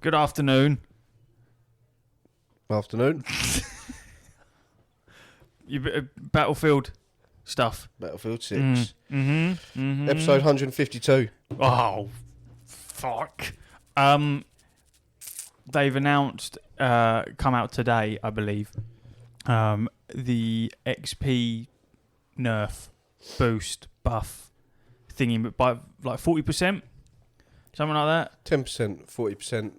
Good afternoon. Afternoon. Battlefield stuff. Battlefield 6. Mm-hmm. Episode 152. Oh, fuck. They've announced, come out today, I believe, the XP nerf boost buff thingy by like 40%, something like that. 10%, 40%,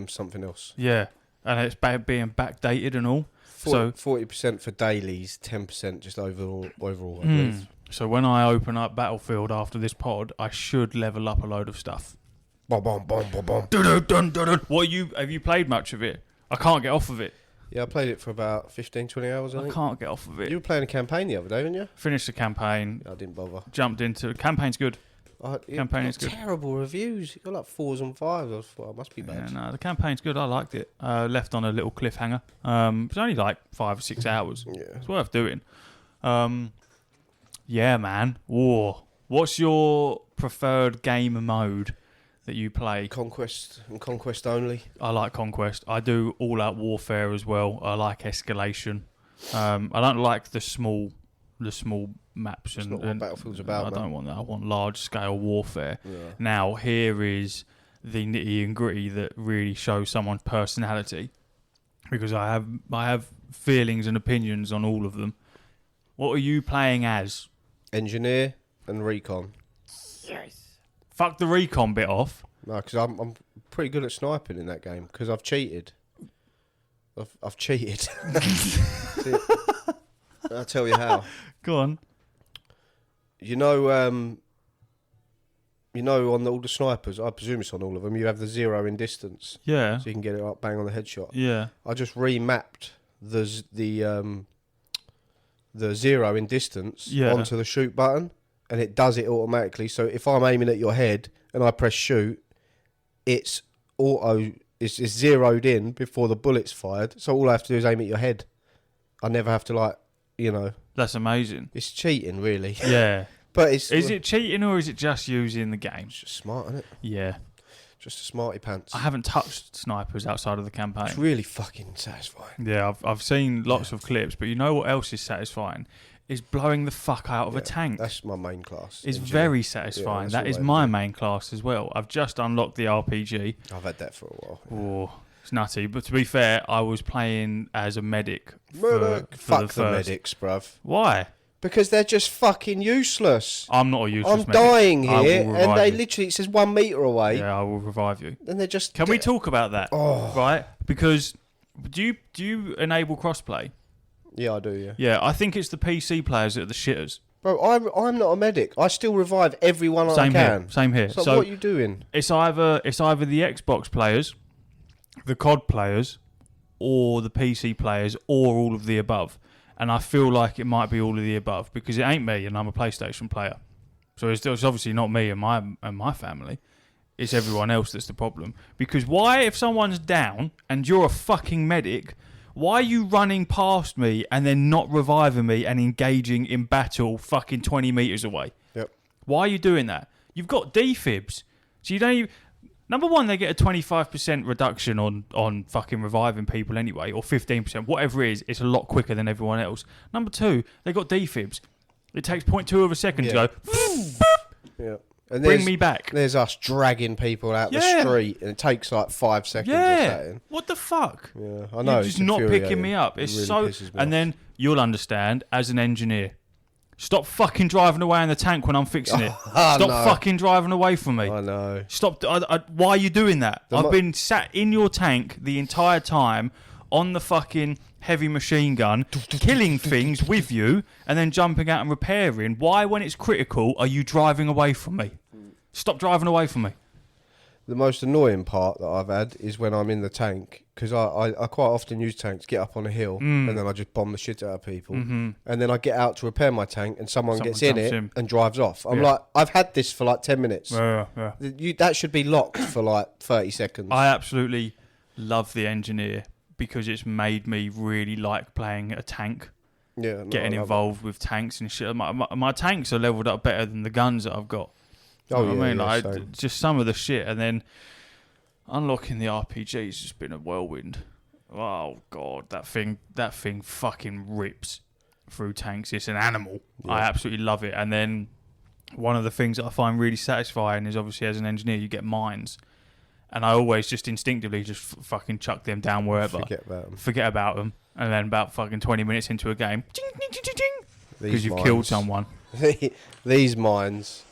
something else. Yeah, and it's being backdated and all. 40% for dailies, 10% just overall I believe. So when I open up Battlefield after this pod, I should level up a load of stuff. Bom, bom, bom, bom, bom. What have you played much of it? I can't get off of it. Yeah, I played it for about 15, 20 hours, I think. Can't get off of it. You were playing a campaign the other day, weren't you? Finished the campaign. I didn't bother. Jumped into... Campaign's good. Campaign is good. Terrible reviews. You got like 4s and 5s. I thought, it must be Yeah, bad. no, the campaign's good. I liked it. Left on a little cliffhanger. It's only like 5 or 6 hours. Yeah. It's worth doing. Yeah, man. War. What's your preferred game mode that you play? Conquest and Conquest only. I like Conquest. I do all-out warfare as well. I like escalation. I don't like the small maps. That's not what Battlefield's about, I man. don't want that. I want large-scale warfare. Yeah. Now, here is the nitty and gritty that really shows someone's personality, because I have feelings and opinions on all of them. What are you playing as? Engineer and Recon. Yes. Fuck the recon bit off. No, because I'm pretty good at sniping in that game because I've cheated. I've cheated. I'll tell you how. Go on. You know, on all the snipers, I presume it's on all of them, you have the 0 in distance. Yeah. So you can get it up bang on the headshot. Yeah. I just remapped the 0 in distance onto the shoot button, and it does it automatically. So if I'm aiming at your head and I press shoot, it's zeroed in before the bullet's fired. So all I have to do is aim at your head. I never have to That's amazing. It's cheating, really. Yeah. But is it cheating or is it just using the game? It's just smart, isn't it? Yeah. Just a smarty pants. I haven't touched snipers outside of the campaign. It's really fucking satisfying. Yeah, I've seen lots of clips, but you know what else is satisfying? Is blowing the fuck out of a tank. That's my main class. It's very satisfying. Yeah, that is my main class as well. I've just unlocked the RPG. I've had that for a while. Yeah. Oh, it's nutty. But to be fair, I was playing as a medic. Fuck the medics, bruv. Why? Because they're just fucking useless. I'm not a useless medic. I'm dying here, and they literally, it says 1 metre away. Yeah, I will revive you. And they're just... Can we talk about that? Oh. Right? Because do you enable crossplay? Yeah, I do, yeah. Yeah, I think it's the PC players that are the shitters. Bro, I'm not a medic. I still revive everyone I can. Same here. So what are you doing? It's either the Xbox players, the COD players, or the PC players, or all of the above. And I feel like it might be all of the above, because it ain't me and I'm a PlayStation player. So it's obviously not me and my family. It's everyone else that's the problem. Because why, if someone's down and you're a fucking medic, why are you running past me and then not reviving me and engaging in battle fucking 20 metres away? Yep. Why are you doing that? You've got defibs. So you don't even... Number one, they get a 25% reduction on fucking reviving people anyway, or 15%, whatever it is. It's a lot quicker than everyone else. Number two, they got defibs. It takes 0.2 of a second to go... Yeah. And bring me back. There's us dragging people out the street, and it takes like 5 seconds or something. What the fuck? Yeah, I know. You're just not picking me up. It's really so... And then you'll understand, as an engineer, stop fucking driving away in the tank when I'm fixing it. Stop fucking driving away from me. I know. Stop. Why are you doing that? I've been sat in your tank the entire time on the fucking heavy machine gun, killing things with you, and then jumping out and repairing. Why, when it's critical, are you driving away from me? Stop driving away from me. The most annoying part that I've had is when I'm in the tank, because I quite often use tanks, get up on a hill, and then I just bomb the shit out of people. Mm-hmm. And then I get out to repair my tank, and someone gets in it and drives off. I'm like, I've had this for like 10 minutes. Yeah. That should be locked for like 30 seconds. I absolutely love the engineer, because it's made me really like playing a tank. Yeah, getting involved with tanks and shit. My tanks are leveled up better than the guns that I've got. You know what I mean? Just some of the shit, and then Unlocking the RPG has just been a whirlwind. Oh god, that thing fucking rips through tanks. It's an animal. Yeah. I absolutely love it. And then one of the things that I find really satisfying is obviously as an engineer you get mines, and I always just instinctively just fucking chuck them down wherever. Forget about them. And then about fucking 20 minutes into a game, because you've killed someone. These mines.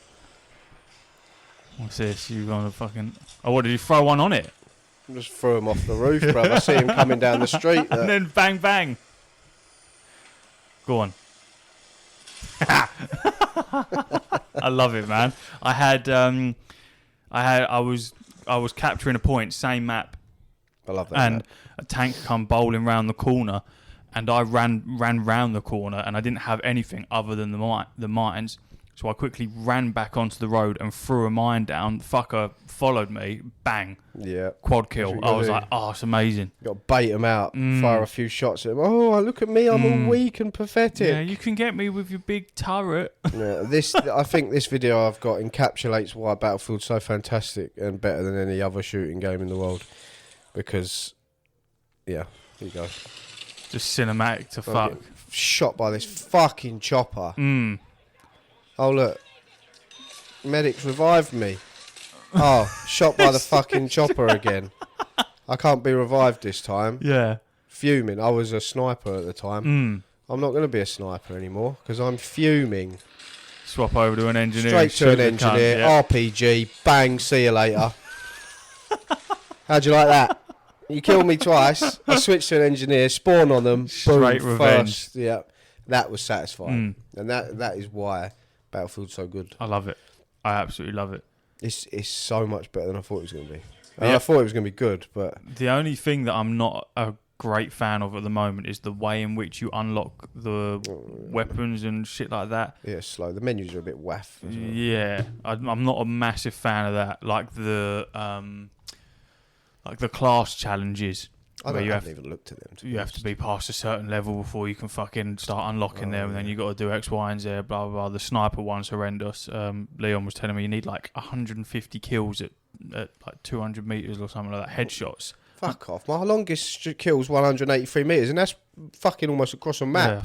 What's this? You gonna fucking? Oh, what did you throw one on it? Just threw him off the roof, bro. I see him coming down the street. And then bang, bang. Go on. I love it, man. I was capturing a point, same map. I love that. And map. A tank come bowling round the corner, and I ran round the corner, and I didn't have anything other than the mines. So I quickly ran back onto the road and threw a mine down. Fucker followed me. Bang. Yeah. Quad kill. I was like, oh, it's amazing. You got to bait him out. Fire a few shots at him. Oh, look at me. I'm all weak and pathetic. Yeah, you can get me with your big turret. Yeah, I think this video I've got encapsulates why Battlefield's so fantastic and better than any other shooting game in the world. Because, yeah, here you go. Just cinematic to fuck. Shot by this fucking chopper. Oh, look. Medics revived me. Oh, shot by the fucking chopper again. I can't be revived this time. Yeah. Fuming. I was a sniper at the time. I'm not going to be a sniper anymore because I'm fuming. Swap over to an engineer. Straight to an engineer. Yeah. RPG. Bang. See you later. How'd you like that? You killed me twice. I switched to an engineer. Spawn on them. Straight boom, revenge. First. Yeah. That was satisfying. And that is why Battlefield's so good. I love it. I absolutely love it. It's so much better than I thought it was going to be. I thought it was going to be good, but the only thing that I'm not a great fan of at the moment is the way in which you unlock the weapons and shit like that. Yeah, it's slow. The menus are a bit waff. Well. Yeah, I'm not a massive fan of that. Like the class challenges. I haven't even looked at them. You have to be past a certain level before you can fucking start unlocking them, and then you got to do X, Y, and Z. Blah blah blah. The sniper one's horrendous. Leon was telling me you need like 150 kills at like 200 meters or something like that. Headshots. Fuck off! My longest kill's 183 meters, and that's fucking almost across a map. Yeah,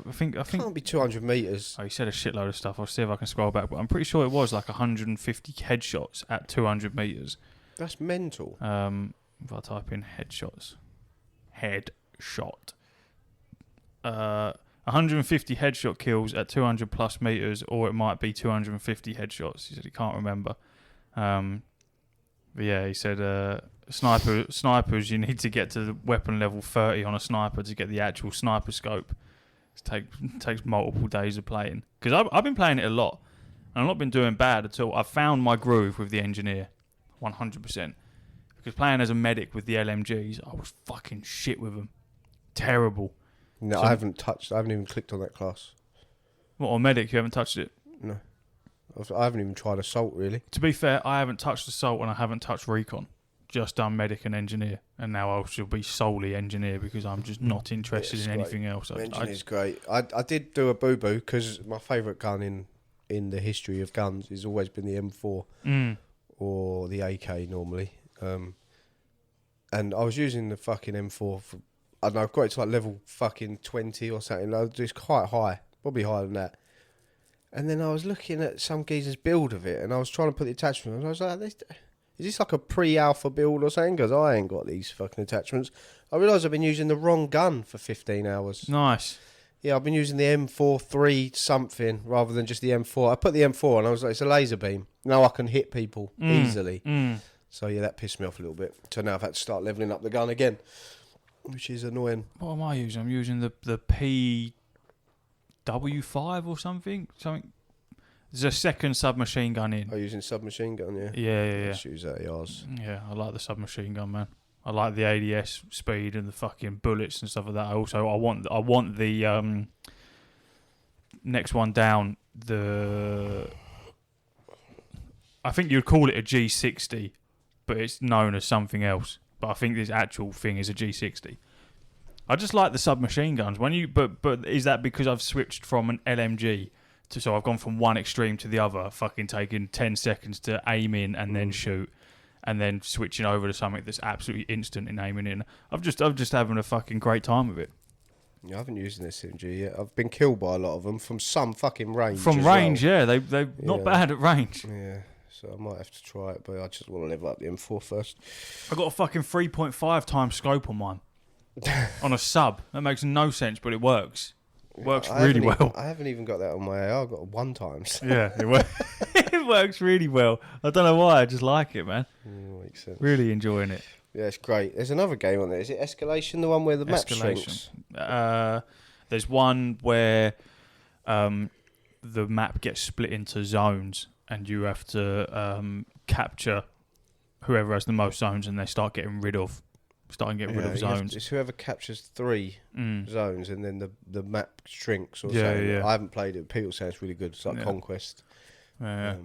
I think. Can't be 200 meters. Oh, he said a shitload of stuff. I'll see if I can scroll back, but I'm pretty sure it was like 150 headshots at 200 meters. That's mental. If I type in headshots. Headshot. 150 headshot kills at 200 plus meters, or it might be 250 headshots. He said he can't remember. But yeah, he said snipers, you need to get to the weapon level 30 on a sniper to get the actual sniper scope. It takes multiple days of playing. Because I've been playing it a lot, and I've not been doing bad at all. I've found my groove with the engineer, 100%. Because playing as a medic with the LMGs, I was fucking shit with them. Terrible. No, I haven't even clicked on that class. What, on medic? You haven't touched it? No. I haven't even tried assault, really. To be fair, I haven't touched assault and I haven't touched recon. Just done medic and engineer. And now I shall be solely engineer because I'm just not interested in anything else. Engineer's great. I did do a boo-boo because my favourite gun in the history of guns has always been the M4 or the AK normally. And I was using the fucking M4 for, I don't know, I've got it to like level fucking 20 or something. It's quite high, probably higher than that. And then I was looking at some geezer's build of it, and I was trying to put the attachment on. I was like, is this like a pre-alpha build or something? Because I ain't got these fucking attachments. I realised I've been using the wrong gun for 15 hours. Nice. Yeah, I've been using the M4-3 something rather than just the M4. I put the M4 and I was like, it's a laser beam. Now I can hit people easily. So yeah, that pissed me off a little bit. So now I've had to start levelling up the gun again, which is annoying. What am I using? I'm using the PW5 or something. There's a second submachine gun in. Oh, using submachine gun, yeah? Yeah. Let's use that, yours. Yeah, I like the submachine gun, man. I like the ADS speed and the fucking bullets and stuff like that. I want the next one down. I think you'd call it a G60, but it's known as something else. But I think this actual thing is a G60. I just like the submachine guns. But is that because I've switched from an LMG so I've gone from one extreme to the other, fucking taking 10 seconds to aim in and then shoot. and then switching over to something that's absolutely instant in aiming in. I'm just having a fucking great time with it. Yeah, I haven't used an SMG yet. I've been killed by a lot of them from some fucking range. From range, yeah, they're not bad at range. Yeah, so I might have to try it, but I just want to level up the M4 first. I got a fucking 3.5 times scope on mine, on a sub. That makes no sense, but it works. Works really well. I haven't even got that on my AR. I've got it 1 times. Yeah, it works. It works really well. I don't know why. I just like it, man. Makes sense. Really enjoying it. Yeah, it's great. There's another game on there. Is it Escalation, the one where the map shrinks? There's one where the map gets split into zones, and you have to capture whoever has the most zones, and they start getting rid of zones. It's whoever captures 3 zones, and then the map shrinks or something. Yeah. I haven't played it. People say it's really good. It's like Conquest. Yeah.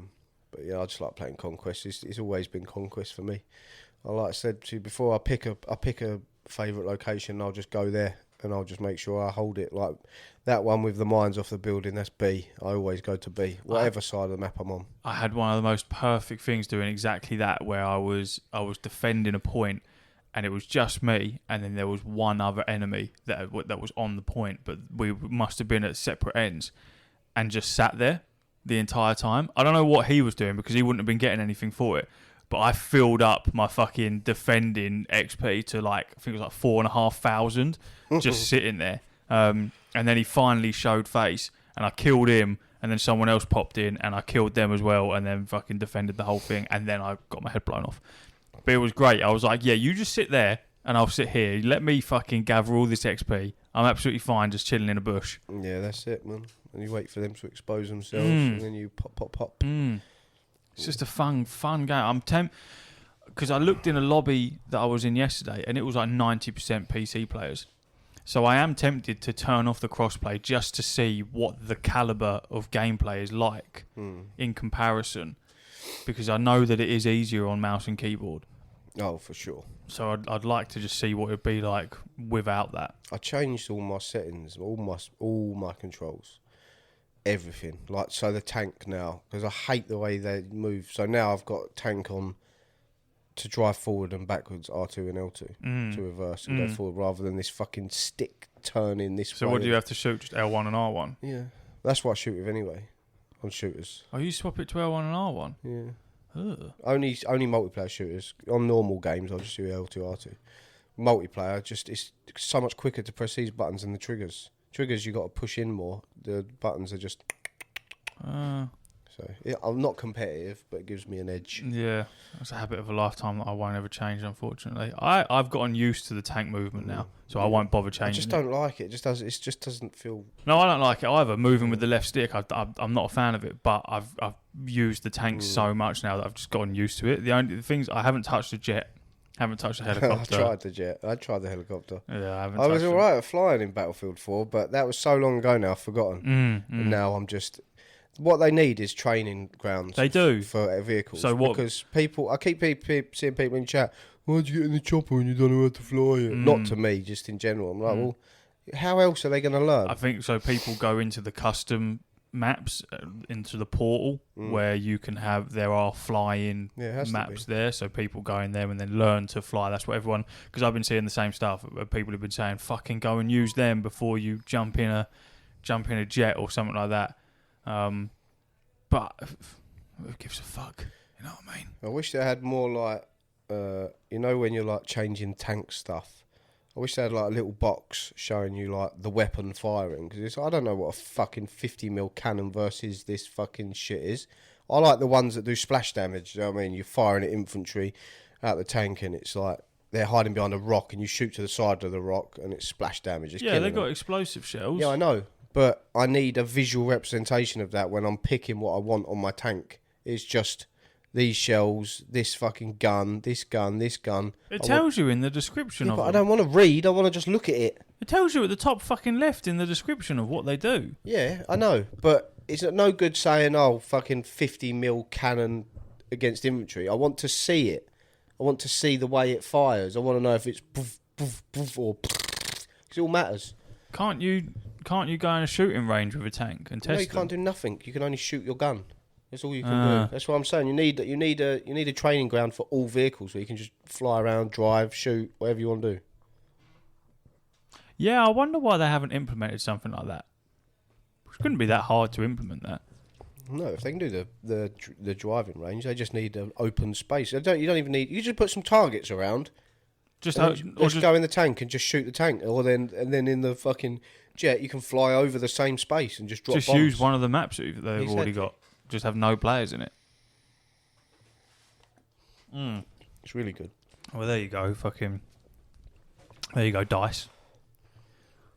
But yeah, I just like playing Conquest. It's always been Conquest for me. Like I said to you before, I pick a favourite location, and I'll just go there, and I'll just make sure I hold it. Like that one with the mines off the building, that's B. I always go to B, whatever side of the map I'm on. I had one of the most perfect things doing exactly that, where I was defending a point, and it was just me, and then there was one other enemy that was on the point, but we must have been at separate ends, and just sat there the entire time. I don't know what he was doing, because he wouldn't have been getting anything for it. But I filled up my fucking defending XP to I think it was 4,500 just sitting there. And then he finally showed face, and I killed him, and then someone else popped in, and I killed them as well, and then fucking defended the whole thing, and then I got my head blown off. But it was great. I was like, yeah, you just sit there, and I'll sit here. Let me fucking gather all this XP. I'm absolutely fine just chilling in a bush. Yeah, that's it, man. And you wait for them to expose themselves, and then you pop. It's just a fun game. I'm because I looked in a lobby that I was in yesterday, and it was like 90% PC players. So I am tempted to turn off the crossplay just to see what the caliber of gameplay is like in comparison, because I know that it is easier on mouse and keyboard. Oh, for sure. So I'd like to just see what it'd be like without that. I changed all my settings, all my controls. Everything, so the tank now, because I hate the way they move. So now I've got tank on to drive forward and backwards, R2 and L2 to reverse and go forward, rather than this fucking stick turning this way. So what do you have to shoot? Just L1 and R1? Yeah, that's what I shoot with anyway on shooters. Oh, you swap it to L1 and R1? Yeah. Ugh. Only multiplayer shooters. On normal games, I'll just do L2, R2. Multiplayer, it's so much quicker to press these buttons than the triggers. Triggers, you got to push in more. The buttons are just... So, yeah, I'm not competitive, but it gives me an edge. Yeah, it's a habit of a lifetime that I won't ever change, unfortunately. I've gotten used to the tank movement now, so I won't bother changing. I just don't like it. It just doesn't feel... No, I don't like it either. Moving with the left stick, I'm not a fan of it, but I've used the tank so much now that I've just gotten used to it. The only things, I haven't touched the jet. Haven't touched the helicopter. I tried the jet. I tried the helicopter. Yeah, I was alright at flying in Battlefield 4, but that was so long ago now, I've forgotten. And now I'm just... What they need is training grounds. They do. For vehicles. So what? Because I keep seeing people in chat, why'd you get in the chopper when you don't know how to fly it? Not to me, just in general. I'm like, well, how else are they going to learn? I think so. People go into the custom maps, into the portal, where you can there are flying maps there, so people go in there and then learn to fly. That's what everyone, because I've been seeing the same stuff. People have been saying, fucking go and use them before you jump in a jet or something like that. But who gives a fuck? You know what I mean? I wish they had more when you're changing tank stuff. I wish they had a little box showing you the weapon firing, because I don't know what a fucking 50mm cannon versus this fucking shit is. I like the ones that do splash damage. You know what I mean? You're firing at infantry out the tank, and it's they're hiding behind a rock, and you shoot to the side of the rock, and it's splash damage. It's they've got explosive shells. Yeah, I know. But I need a visual representation of that when I'm picking what I want on my tank. It's just these shells, this fucking gun, this gun, this gun. It tells you in the description of but them. I don't want to read. I want to just look at it. It tells you at the top fucking left in the description of what they do. Yeah, I know. But it's no good saying, fucking 50mm cannon against infantry. I want to see it. I want to see the way it fires. I want to know if it's poof, poof, poof, or because it all matters. Can't you go in a shooting range with a tank and test them? No, you can't do nothing. You can only shoot your gun. That's all you can do. That's what I'm saying. You need a training ground for all vehicles where you can just fly around, drive, shoot, whatever you want to do. Yeah, I wonder why they haven't implemented something like that. It couldn't be that hard to implement that. No, if they can do the driving range, they just need an open space. You don't even need. You just put some targets around. Just go in the tank and just shoot the tank, and then in the fucking jet you can fly over the same space and just drop bombs. Just use one of the maps that they've already got. Just have no players in it. It's really good. Well, there you go. There you go, DICE.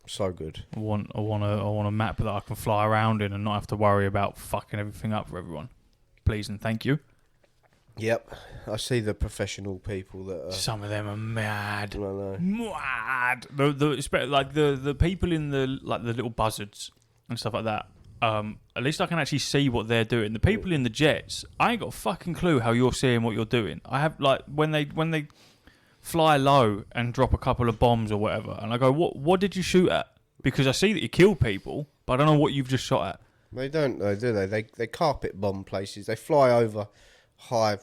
So good. I want a map that I can fly around in and not have to worry about fucking everything up for everyone. Please and thank you. Yep, I see the professional people that are... Some of them are mad. I know. Mad. The people in the little buzzards and stuff like that. At least I can actually see what they're doing. The people in the jets, I ain't got a fucking clue how you're seeing what you're doing. I have when they fly low and drop a couple of bombs or whatever, and I go, what did you shoot at? Because I see that you kill people, but I don't know what you've just shot at. They don't though, do they? They carpet bomb places. They fly over high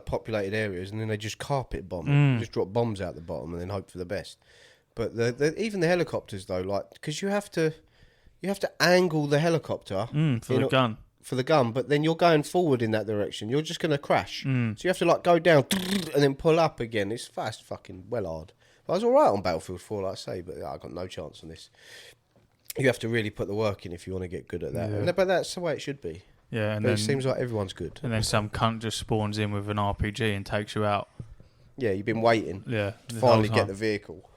populated areas and then they just carpet bomb, just drop bombs out the bottom and then hope for the best. But even the helicopters though, because you have to angle the helicopter for the gun, but then you're going forward in that direction. You're just going to crash. So you have to go down and then pull up again. It's fast fucking well hard. But I was all right on Battlefield 4, like I say, but I got no chance on this. You have to really put the work in if you want to get good at that. Yeah. But that's the way it should be. Yeah, but it seems like everyone's good. And then some cunt just spawns in with an RPG and takes you out. Yeah, you've been waiting to finally get the vehicle.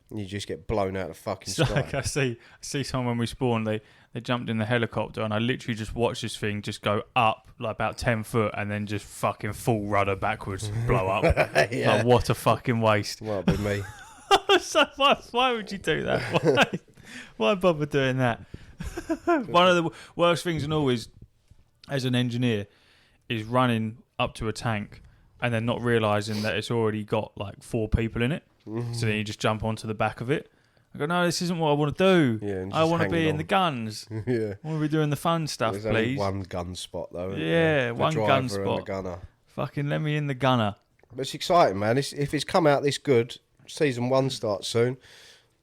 And you just get blown out of the fucking sky. Like I see someone when we spawned, they jumped in the helicopter and I literally just watched this thing just go up about 10 foot and then just fucking full rudder backwards blow up. Yeah. Like, what a fucking waste. Well, it'd be me. So why would you do that? Why bother doing that? One of the worst things in all is, as an engineer, is running up to a tank and then not realising that it's already got 4 people in it. So then you just jump onto the back of it. I go, no, this isn't what I want to do. Yeah, I want to be in the guns. Yeah. I want to be doing the fun stuff, There's please. Only one gun spot, though. Yeah, one gun spot. And the gunner. Fucking let me in the gunner. But it's exciting, man. If it's come out this good, Season 1 starts soon,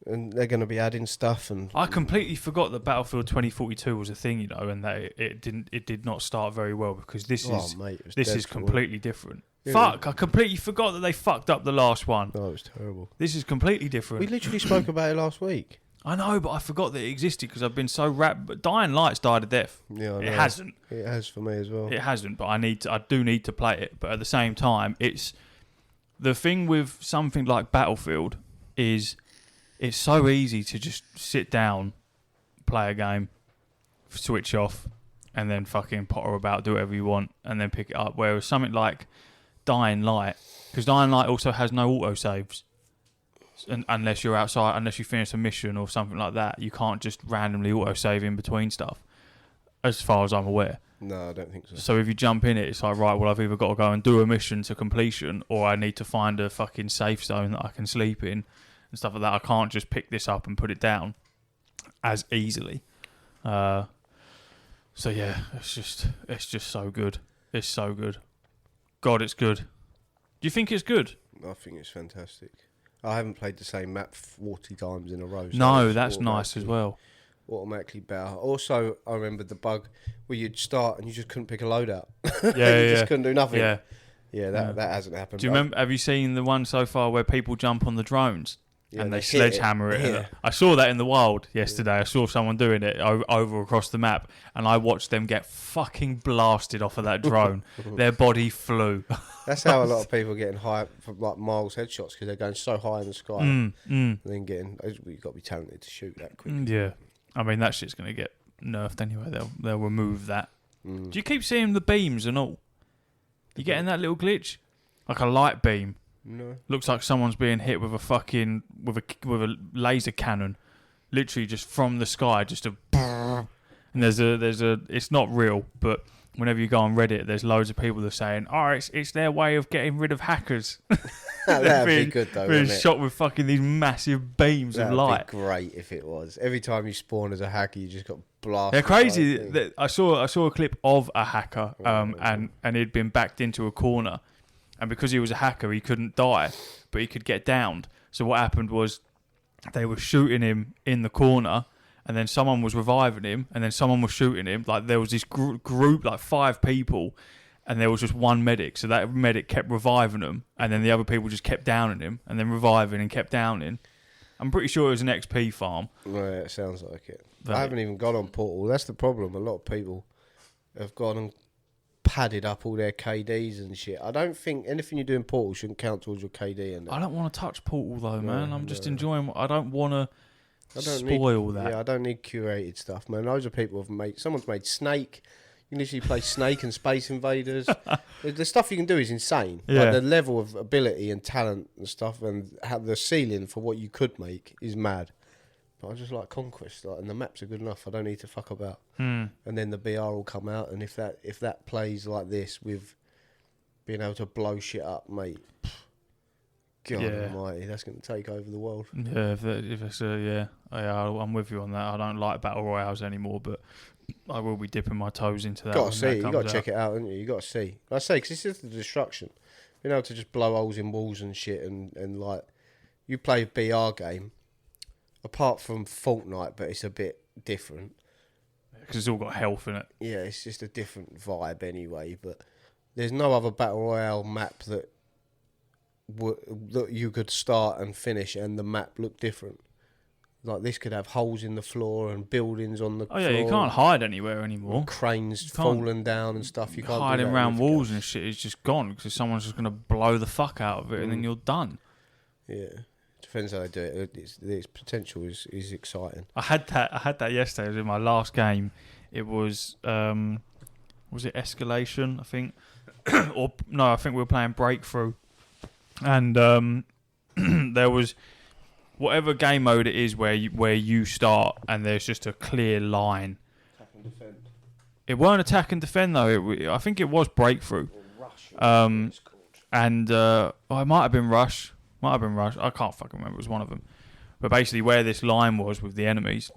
and they're going to be adding stuff. And I completely forgot that Battlefield 2042 was a thing, and that it did not start very well because this is completely different. Yeah. Fuck, I completely forgot that they fucked up the last one. Oh, it was terrible. This is completely different. We literally spoke about it last week. I know, but I forgot that it existed because I've been so wrapped. But Dying Light's died a death. Yeah, I know. It hasn't. It has for me as well. It hasn't, but I do need to play it. But at the same time, it's the thing with something like Battlefield is it's so easy to just sit down, play a game, switch off, and then fucking potter about, do whatever you want, and then pick it up. Whereas something like Dying Light, because Dying Light also has no autosaves, and unless you're outside, unless you finish a mission or something like that, you can't just randomly autosave in between stuff, as far as I'm aware. No, I don't think so. So if you jump in it, it's like, right, well, I've either got to go and do a mission to completion, or I need to find a fucking safe zone that I can sleep in and stuff like that. I can't just pick this up and put it down as easily. So yeah, it's just so good. It's so good. God, it's good. Do you think it's good? I think it's fantastic. I haven't played the same map 40 times in a row. So no, that's nice as well. Automatically better. Also, I remembered the bug where you'd start and you just couldn't pick a load out. Yeah, you just couldn't do nothing. Yeah, that hasn't happened. Do you remember? Have you seen the one so far where people jump on the drones? Yeah, and they sledgehammer it. Yeah. I saw that in the wild yesterday. I saw someone doing it over across the map, and I watched them get fucking blasted off of that drone. Their body flew. That's how a lot of people are getting high from miles headshots because they're going so high in the sky. And then you've got to be talented to shoot that quick. Yeah, I mean that shit's going to get nerfed anyway. They'll remove that. Do you keep seeing the beams and all? You getting that little glitch, like a light beam? No. Looks like someone's being hit with a fucking with a laser cannon, literally just from the sky, just a. And there's a. It's not real, but whenever you go on Reddit, there's loads of people that are saying, "Oh, it's their way of getting rid of hackers." That'd be good though. Being shot with fucking these massive beams of light. That'd be great if it was. Every time you spawn as a hacker, you just got blast. They're crazy. I saw a clip of a hacker, and he'd been backed into a corner, and because he was a hacker, he couldn't die, but he could get downed. So what happened was, they were shooting him in the corner, and then someone was reviving him, and then someone was shooting him. Like there was this group, like 5 people, and there was just one medic. So that medic kept reviving him, and then the other people just kept downing him, and then reviving and kept downing. I'm pretty sure it was an XP farm. Right, it sounds like it. I haven't even gone on Portal. That's the problem. A lot of people have gone and padded up all their KDs and shit. I don't think anything you do in Portal shouldn't count towards your KD. And I don't want to touch Portal though, man. I'm just enjoying. I don't want to spoil that. Yeah, I don't need curated stuff, man. Loads of people have made. Someone's made Snake. You can literally play Snake and Space Invaders. The stuff you can do is insane. Yeah. Like the level of ability and talent and stuff, and how the ceiling for what you could make is mad. But I just like Conquest, and the maps are good enough. I don't need to fuck about. And then the BR will come out, and if that plays like this with being able to blow shit up, mate. God almighty, that's going to take over the world. Yeah, I'm with you on that. I don't like battle royales anymore, but I will be dipping my toes into that. You got to check it out, haven't you? You got to see. Like I say, because it's just the destruction. Being able to just blow holes in walls and shit, and like you play a BR game, apart from Fortnite, but it's a bit different because it's all got health in it. Yeah, it's just a different vibe anyway. But there's no other battle royale map that you could start and finish, and the map looked different. Like this could have holes in the floor and buildings on the floor. Oh yeah, you can't hide anywhere anymore. And cranes falling down and stuff. You can't hiding around walls and shit. It's just gone because someone's just going to blow the fuck out of it, and then you're done. Yeah, depends how they do it. Its potential is exciting. I had that yesterday. It was in my last game. It was it Escalation? I think, or no, I think we were playing Breakthrough, and there was. Whatever game mode it is where you start and there's just a clear line. Attack and defend. It weren't attack and defend though. I think it was Breakthrough. Or Rush. It might have been Rush. I can't fucking remember. It was one of them. But basically, where this line was with the enemies,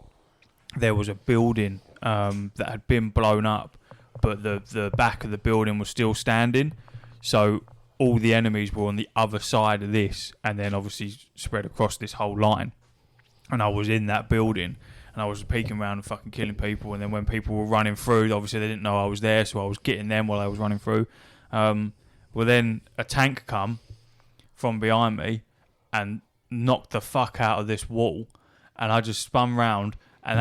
there was a building that had been blown up, but the back of the building was still standing. So all the enemies were on the other side of this, and then obviously spread across this whole line. And I was in that building, and I was peeking around and fucking killing people. And then when people were running through, obviously they didn't know I was there, so I was getting them while I was running through. Well, then a tank come from behind me and knocked the fuck out of this wall, and I just spun round. And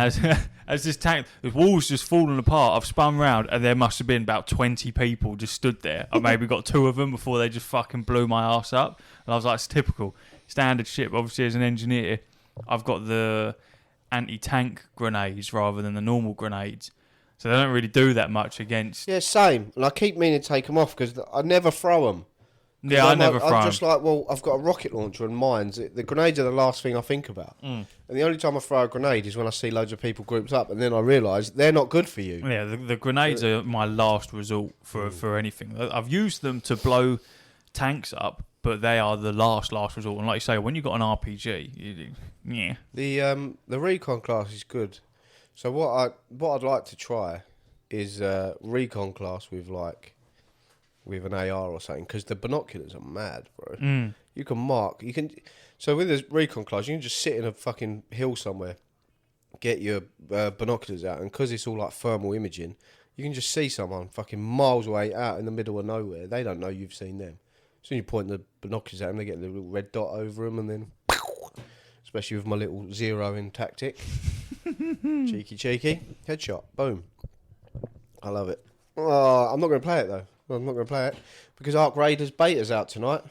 as this tank, the wall's just falling apart, I've spun round, and there must have been about 20 people just stood there. I maybe got 2 of them before they just fucking blew my ass up. And I was like, it's typical. Standard shit. Obviously, as an engineer, I've got the anti-tank grenades rather than the normal grenades. So they don't really do that much against... Yeah, same. And I keep meaning to take them off because I never throw them. Yeah, I never throw them. I'm just like, well, I've got a rocket launcher and mines. The grenades are the last thing I think about. And the only time I throw a grenade is when I see loads of people grouped up, and then I realise they're not good for you. Yeah, the grenades are my last resort for anything. I've used them to blow tanks up, but they are the last resort. And like you say, when you've got an RPG, yeah. The recon class is good. So what I'd like to try is recon class with an AR or something, because the binoculars are mad, bro. You can mark. So with this recon class, you can just sit in a fucking hill somewhere, get your binoculars out, and because it's all like thermal imaging, you can just see someone fucking miles away out in the middle of nowhere. They don't know you've seen them. So you point the binoculars at them, they get the little red dot over them, and then, especially with my little zeroing tactic, cheeky, headshot, boom. I love it. Oh, I'm not going to play it though. I'm not going to play it because Ark Raiders beta's out tonight.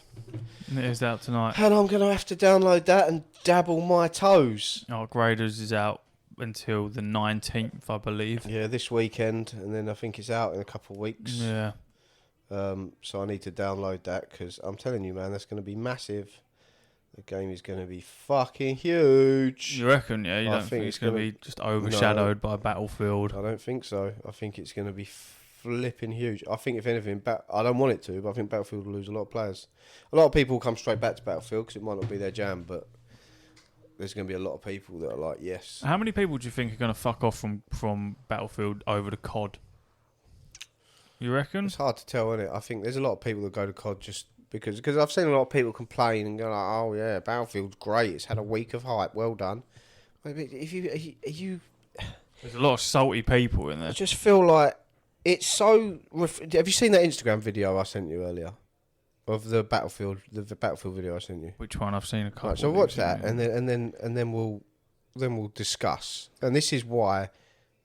It is out tonight. And I'm going to have to download that and dabble my toes. Ark Raiders is out until the 19th, I believe. Yeah, this weekend, and then I think it's out in a couple of weeks. Yeah. So I need to download that because I'm telling you, man, that's going to be massive. The game is going to be fucking huge. You reckon, yeah? You don't think it's going to be just overshadowed by Battlefield? I don't think so. I think it's going to be flipping huge. I think if anything, I don't want it to, but I think Battlefield will lose a lot of players. A lot of people will come straight back to Battlefield because it might not be their jam, but there's going to be a lot of people that are like, yes. How many people do you think are going to fuck off from Battlefield over to COD? You reckon? It's hard to tell, isn't it? I think there's a lot of people that go to COD just because I've seen a lot of people complain and go like, oh yeah, Battlefield's great. It's had a week of hype. Well done. If you there's a lot of salty people in there. I just feel like it's so. Have you seen that Instagram video I sent you earlier of the Battlefield video I sent you? Which one? I've seen a couple. Right, so watch that, and then we'll discuss. And this is why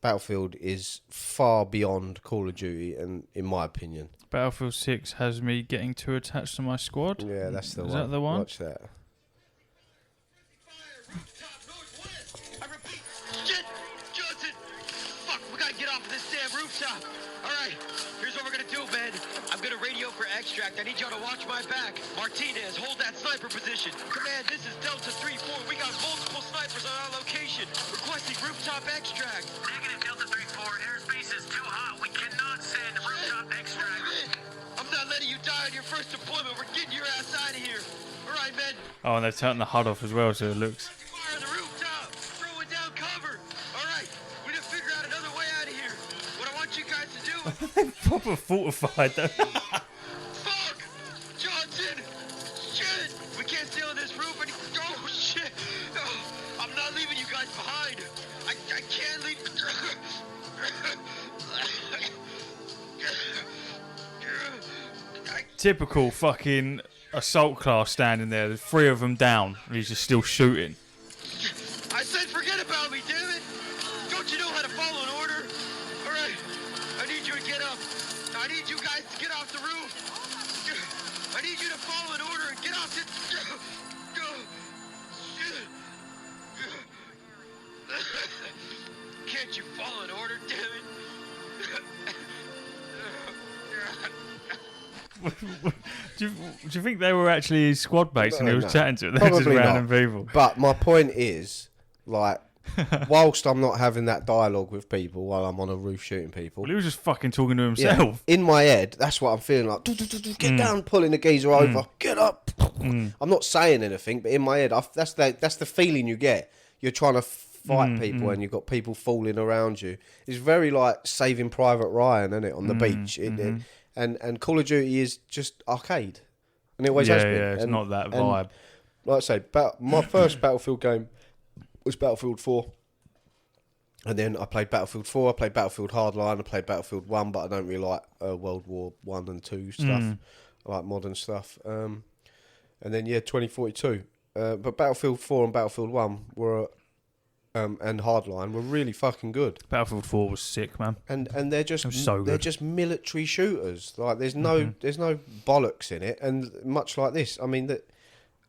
Battlefield is far beyond Call of Duty, and in my opinion, Battlefield 6 has me getting too attached to my squad. Yeah, that's the one. Is that the one? Watch that. Get off of this damn rooftop. All right, here's what we're gonna do, man. I'm gonna radio for extract. I need y'all to watch my back. Martinez, hold that sniper position. Command, this is Delta 3-4. We got multiple snipers on our location. Requesting rooftop extract. Negative Delta 3-4. Airspace is too hot. We cannot send rooftop extract. I'm not letting you die on your first deployment. We're getting your ass out of here. All right, men. Oh, and they've turned the HUD off as well, so it looks. Fire on the rooftop. Throwing down cover. All right, we need to figure out another way out of here. What I want you guys to do. Proper fortified though. Fuck! Johnson! Shit! We can't stay on this roof any. Oh, shit! Oh, I'm not leaving you guys behind. I can't leave. Typical fucking assault class standing there. There's 3 of them down, and he's just still shooting. I said forget about me, damn it! Don't you know how to follow an order? All right, I need you to get up. I need you guys to get off the roof. I need you to follow an order and get off the. Can't you follow an order, damn it? do you think they were actually his squad mates and he was chatting to them? They're just Probably random not. people. But my point is, like, whilst I'm not having that dialogue with people while I'm on a roof shooting people, Well, he was just fucking talking to himself. in my head, that's what I'm feeling like. Get down, pulling the geezer over. Get up. I'm not saying anything, but in my head, that's the feeling you get. You're trying to fight people and you've got people falling around you. It's very like Saving Private Ryan, isn't it, on the beach? And Call of Duty is just arcade. And it always has been. Yeah, it's not that vibe. Like I say, my first Battlefield game was Battlefield 4. And then I played Battlefield 4, I played Battlefield Hardline, I played Battlefield 1, but I don't really like World War 1 and 2 stuff. I like modern stuff. And then, 2042. But Battlefield 4 and Battlefield 1 were... and Hardline were really fucking good. Battlefield 4 was sick, man. And they're just so good. They're just military shooters. Like there's no bollocks in it. And much like this, I mean that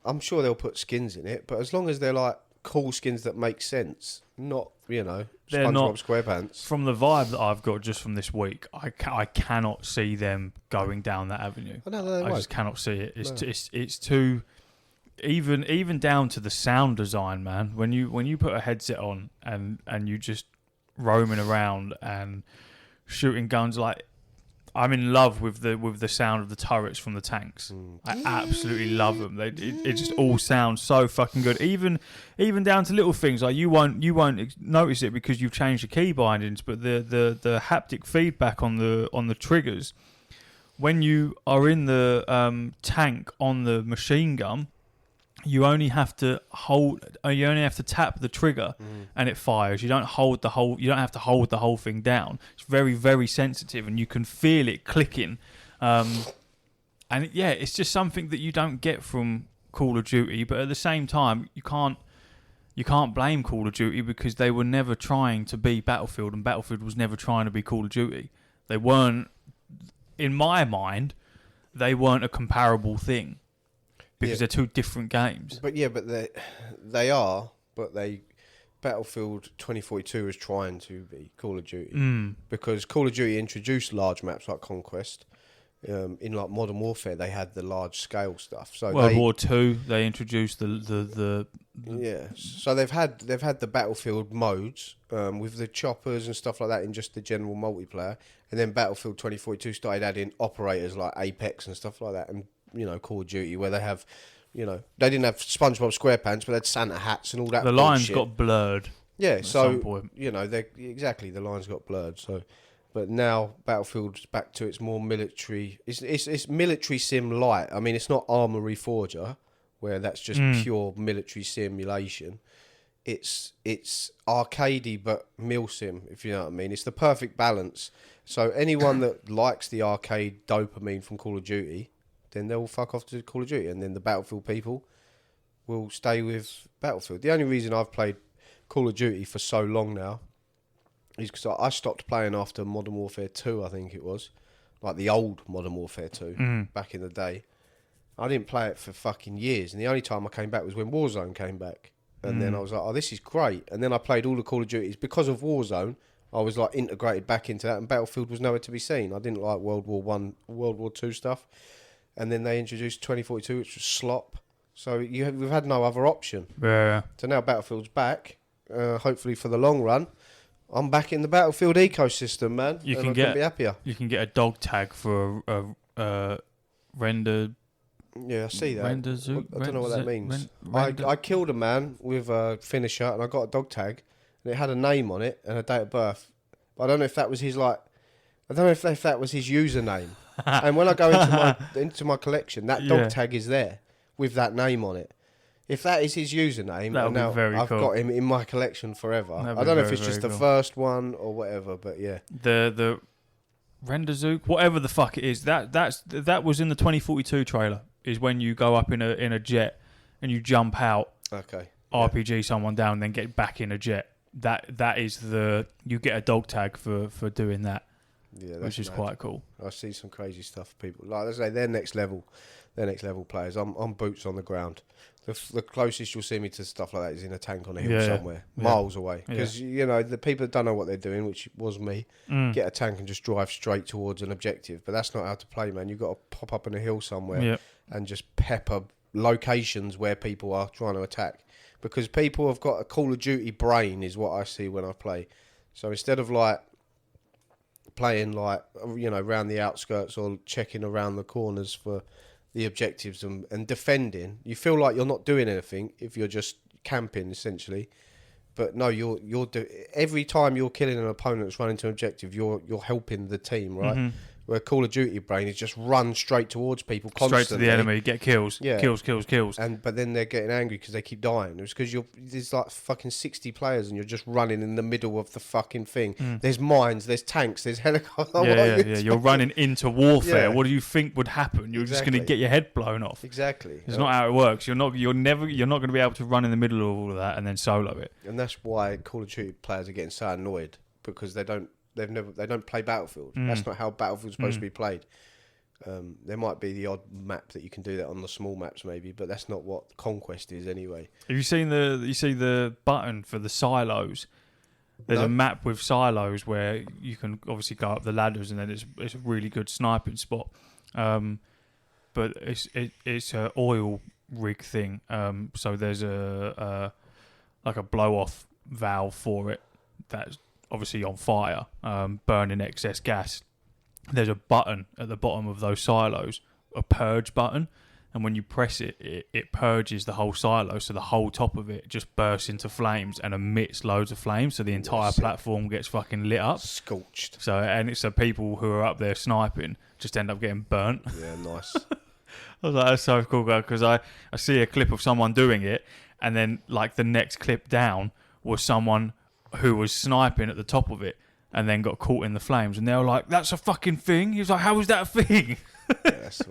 I'm sure they'll put skins in it, but as long as they're like cool skins that make sense, not SpongeBob SquarePants. From the vibe that I've got just from this week, I cannot see them going down that avenue. I just cannot see it. It's too. Even down to the sound design, man. When you put a headset on and you just roaming around and shooting guns, like I'm in love with the sound of the turrets from the tanks. I absolutely love them. It just all sounds so fucking good. Even down to little things like you won't notice it because you've changed the key bindings, but the haptic feedback on the triggers when you are in the tank on the machine gun. You only have to tap the trigger and it fires. You don't have to hold the whole thing down. It's very, very sensitive and you can feel it clicking. It's just something that you don't get from Call of Duty, but at the same time you can't blame Call of Duty because they were never trying to be Battlefield and Battlefield was never trying to be Call of Duty. They weren't, in my mind, they weren't a comparable thing. Because they're two different games. But they are. But Battlefield 2042 is trying to be Call of Duty because Call of Duty introduced large maps like Conquest. In like Modern Warfare, they had the large scale stuff. So World War II, they introduced the So they've had the Battlefield modes with the choppers and stuff like that in just the general multiplayer, and then Battlefield 2042 started adding operators like Apex and stuff like that, and Call of Duty where they have You know, they didn't have SpongeBob SquarePants, but they had Santa hats and all that. The lines bullshit. got blurred. Yeah, at so some point. you know, the lines got blurred. So, but now Battlefield's back to its more military. It's military sim light. I mean, it's not Armory Forger, where that's just pure military simulation. It's arcadey but mil sim, if you know what I mean. It's the perfect balance. So anyone that likes the arcade dopamine from Call of Duty, then they'll fuck off to Call of Duty, and then the Battlefield people will stay with Battlefield. The only reason I've played Call of Duty for so long now is because I stopped playing after Modern Warfare 2, I think it was. Like the old Modern Warfare 2 back in the day. I didn't play it for fucking years, and the only time I came back was when Warzone came back. And then I was like, oh, this is great. And then I played all the Call of Duties. Because of Warzone, I was like integrated back into that, and Battlefield was nowhere to be seen. I didn't like World War II stuff. And then they introduced 2042, which was slop. So we've had no other option. Yeah. So now Battlefield's back, hopefully for the long run. I'm back in the Battlefield ecosystem, man. You and can I get couldn't be happier. You can get a dog tag for a render. Yeah, I see that. Render I don't know what that means. I killed a man with a finisher, and I got a dog tag, and it had a name on it and a date of birth. But I don't know if that was his I don't know if that was his username. And when I go into my collection, that dog tag is there with that name on it. If that is his username, That would be now very I've cool. got him in my collection forever. That'd I be don't know if very, it's just very the cool. first one or whatever, but yeah. The Render Zook, whatever the fuck it is, that was in the 2042 trailer. Is when you go up in a jet and you jump out, Okay. RPG someone down, and then get back in a jet. That is you get a dog tag for doing that, Yeah, that's which is mad. quite cool. I see some crazy stuff. People like I say, they're next level players. I'm boots on the ground. The closest you'll see me to stuff like that is in a tank on a hill somewhere, miles away. Because you know the people that don't know what they're doing, which was me, get a tank and just drive straight towards an objective. But that's not how to play, man. You've got to pop up in a hill somewhere and just pepper locations where people are trying to attack. Because people have got a Call of Duty brain, is what I see when I play. So instead of like playing like around the outskirts or checking around the corners for the objectives and defending, you feel like you're not doing anything if you're just camping essentially. But no, every time you're killing an opponent that's running to an objective, you're helping the team, right? Where Call of Duty brain is just run straight towards people constantly. Straight to the enemy, get kills, kills. But then they're getting angry because they keep dying. It's because there's like fucking 60 players and you're just running in the middle of the fucking thing. There's mines, there's tanks, there's helicopters. Yeah. You're running into warfare. Yeah. What do you think would happen? You're just going Exactly. to get your head blown off. Exactly. It's not how it works. You're not going to be able to run in the middle of all of that and then solo it. And that's why Call of Duty players are getting so annoyed because they don't play Battlefield. That's not how Battlefield's supposed to be played. There might be the odd map that you can do that on the small maps maybe, but that's not what Conquest is anyway. Have you seen the button for the silos? There's No. a map with silos where you can obviously go up the ladders, and then it's a really good sniping spot. But it's a oil rig thing. So there's a blow off valve for it that's obviously on fire, burning excess gas. There's a button at the bottom of those silos, a purge button, and when you press it, it purges the whole silo, so the whole top of it just bursts into flames and emits loads of flames, so the entire platform gets fucking lit up. Scorched. So people who are up there sniping just end up getting burnt. Yeah, nice. I was like, that's so cool, because I see a clip of someone doing it, and then like the next clip down was someone who was sniping at the top of it and then got caught in the flames, and they were like, that's a fucking thing. He was like, how is that a thing? That's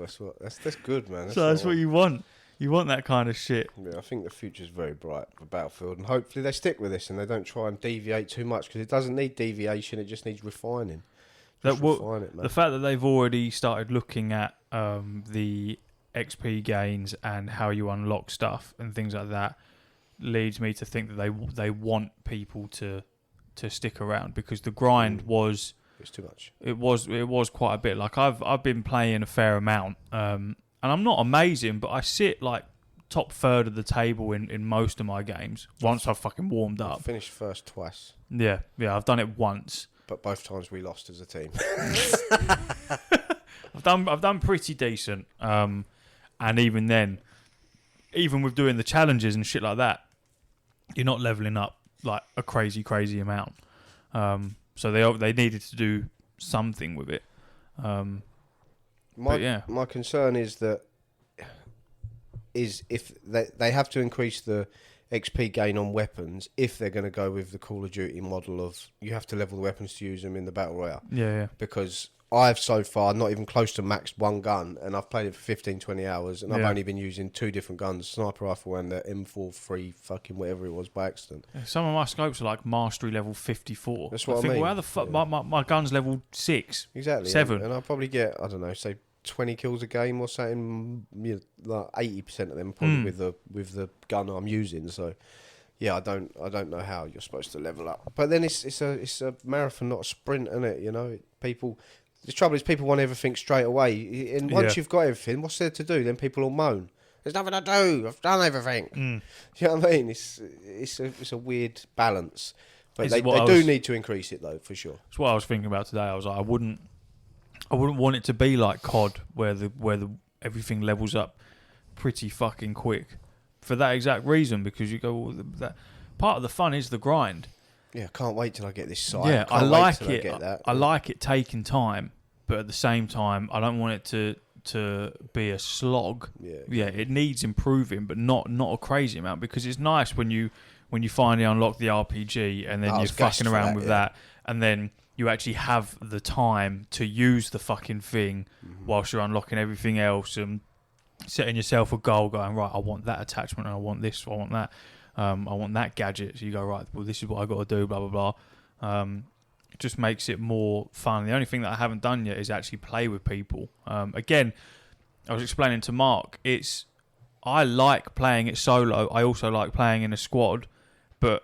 good, man. That's what you want. You want that kind of shit. Yeah, I think the future's very bright for Battlefield, and hopefully they stick with this and they don't try and deviate too much, because it doesn't need deviation, it just needs refining. Refine it, man. The fact that they've already started looking at the XP gains and how you unlock stuff and things like that leads me to think that they want people to stick around, because the grind was It's too much. It was quite a bit. Like I've been playing a fair amount, and I'm not amazing, but I sit like top third of the table in most of my games once I've fucking warmed up. I finished first twice, Yeah, I've done it once. but both times we lost as a team. I've done pretty decent, and even then, even with doing the challenges and shit like that, you're not leveling up like a crazy amount. So they needed to do something with it. My concern is that if they have to increase the XP gain on weapons if they're going to go with the Call of Duty model of you have to level the weapons to use them in the Battle Royale. Yeah. Because I've so far not even close to maxed one gun, and I've played it for 15, 20 hours, and I've only been using 2 different guns, sniper rifle and the M43 fucking whatever it was by accident. Some of my scopes are like mastery level 54. That's what I think, mean. Well, how the fuck my gun's level 6? Exactly. 7. And I'll probably get, I don't know, say 20 kills a game or something. Like 80% of them probably with the gun I'm using. So yeah, I don't know how you're supposed to level up. But then it's a marathon, not a sprint, isn't it? You know, the trouble is people want everything straight away. And once you've got everything, what's there to do? Then people will moan. There's nothing to do. I've done everything. You know what I mean? It's a weird balance. But they do need to increase it though, for sure. That's what I was thinking about today. I was like, I wouldn't want it to be like COD where the everything levels up pretty fucking quick for that exact reason, because you go, well, that part of the fun is the grind. Yeah, I can't wait till I get this site. Yeah, I like it. I get that. I like it taking time, but at the same time, I don't want it to be a slog. Yeah, it needs improving, but not a crazy amount, because it's nice when you finally unlock the RPG and then you're fucking around with that, and then you actually have the time to use the fucking thing whilst you're unlocking everything else and setting yourself a goal, going, right, I want that attachment, and I want this, I want that. I want that gadget. So you go, right, well, this is what I got to do, blah, blah, blah. It just makes it more fun. The only thing that I haven't done yet is actually play with people. Again, I was explaining to Mark, I like playing it solo. I also like playing in a squad, but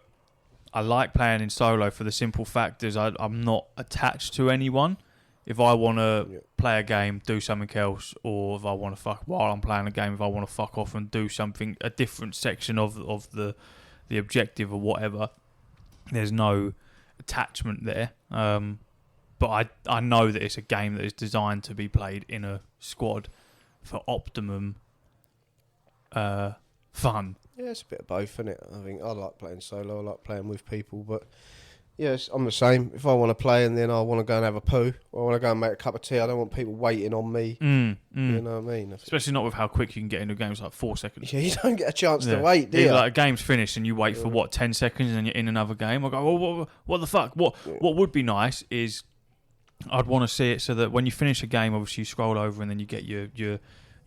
I like playing in solo for the simple fact is I'm not attached to anyone. If I want to play a game, do something else, or if I want to while I'm playing a game, if I want to fuck off and do something, a different section of the objective or whatever, there's no attachment there. But I know that it's a game that is designed to be played in a squad for optimum fun. Yeah, it's a bit of both, isn't it? I think I like playing solo, I like playing with people, but yes, I'm the same. If I want to play and then I want to go and have a poo, or I want to go and make a cup of tea, I don't want people waiting on me. You know what I mean? Especially not with how quick you can get into games, like 4 seconds. Yeah, you don't get a chance to wait, do you? Like a game's finished and you wait for 10 seconds and then you're in another game. I go, well, what the fuck? What would be nice is I'd want to see it so that when you finish a game, obviously you scroll over and then you get your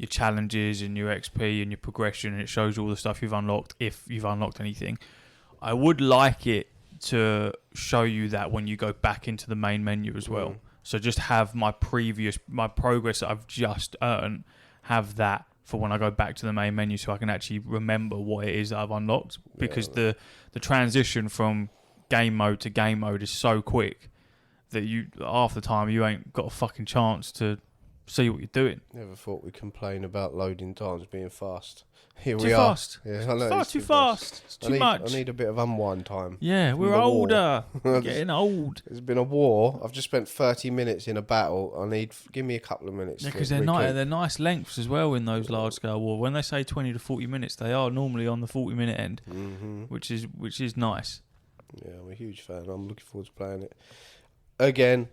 challenges and your XP and your progression, and it shows you all the stuff you've unlocked, if you've unlocked anything. I would like it to show you that when you go back into the main menu as well. So just have my progress that I've just earned, have that for when I go back to the main menu, so I can actually remember what it is that I've unlocked. Because the transition from game mode to game mode is so quick that half the time you ain't got a fucking chance to see what you're doing. Never thought we'd complain about loading times being fast. Here too we are. Fast. Yeah, I know, far too fast. It's too much. I need a bit of unwind time. Yeah, we're older. We're getting old. There's been a war. I've just spent 30 minutes in a battle. Give me a couple of minutes. Yeah, because they're nice lengths as well in those large scale wars. When they say 20 to 40 minutes, they are normally on the 40-minute end, which is nice. Yeah, I'm a huge fan. I'm looking forward to playing it again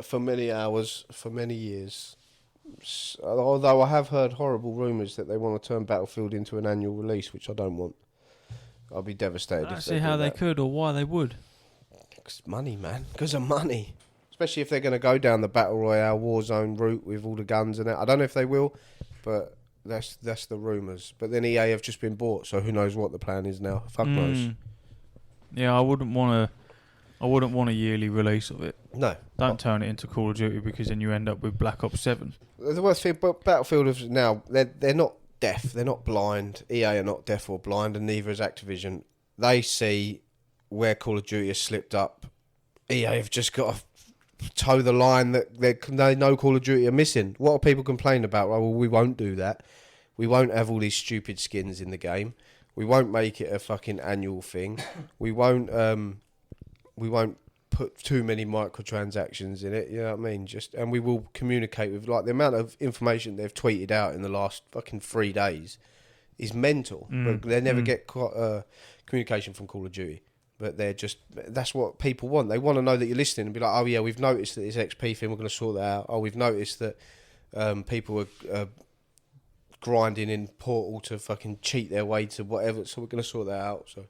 for many hours, for many years. Although I have heard horrible rumours that they want to turn Battlefield into an annual release, which I don't want. I'll be devastated. I don't see how they could or why they would. Because money, man. Because of money. Especially if they're going to go down the Battle Royale Warzone route with all the guns and that. I don't know if they will, but that's the rumours. But then EA have just been bought, so who knows what the plan is now. Fuck knows. Yeah, I wouldn't want a yearly release of it. No. Don't turn it into Call of Duty, because then you end up with Black Ops 7. The worst thing about Battlefield is now, they're not deaf, they're not blind. EA are not deaf or blind, and neither is Activision. They see where Call of Duty has slipped up. EA have just got to toe the line that they know Call of Duty are missing. What are people complaining about? Well, we won't do that. We won't have all these stupid skins in the game. We won't make it a fucking annual thing. We won't put too many microtransactions in it, you know what I mean? And we will communicate with, like, the amount of information they've tweeted out in the last fucking 3 days is mental. But they never get communication from Call of Duty. But that's what people want. They want to know that you're listening and be like, oh yeah, we've noticed that this XP thing, we're going to sort that out. Oh, we've noticed that people are grinding in Portal to fucking cheat their way to whatever, so we're going to sort that out. So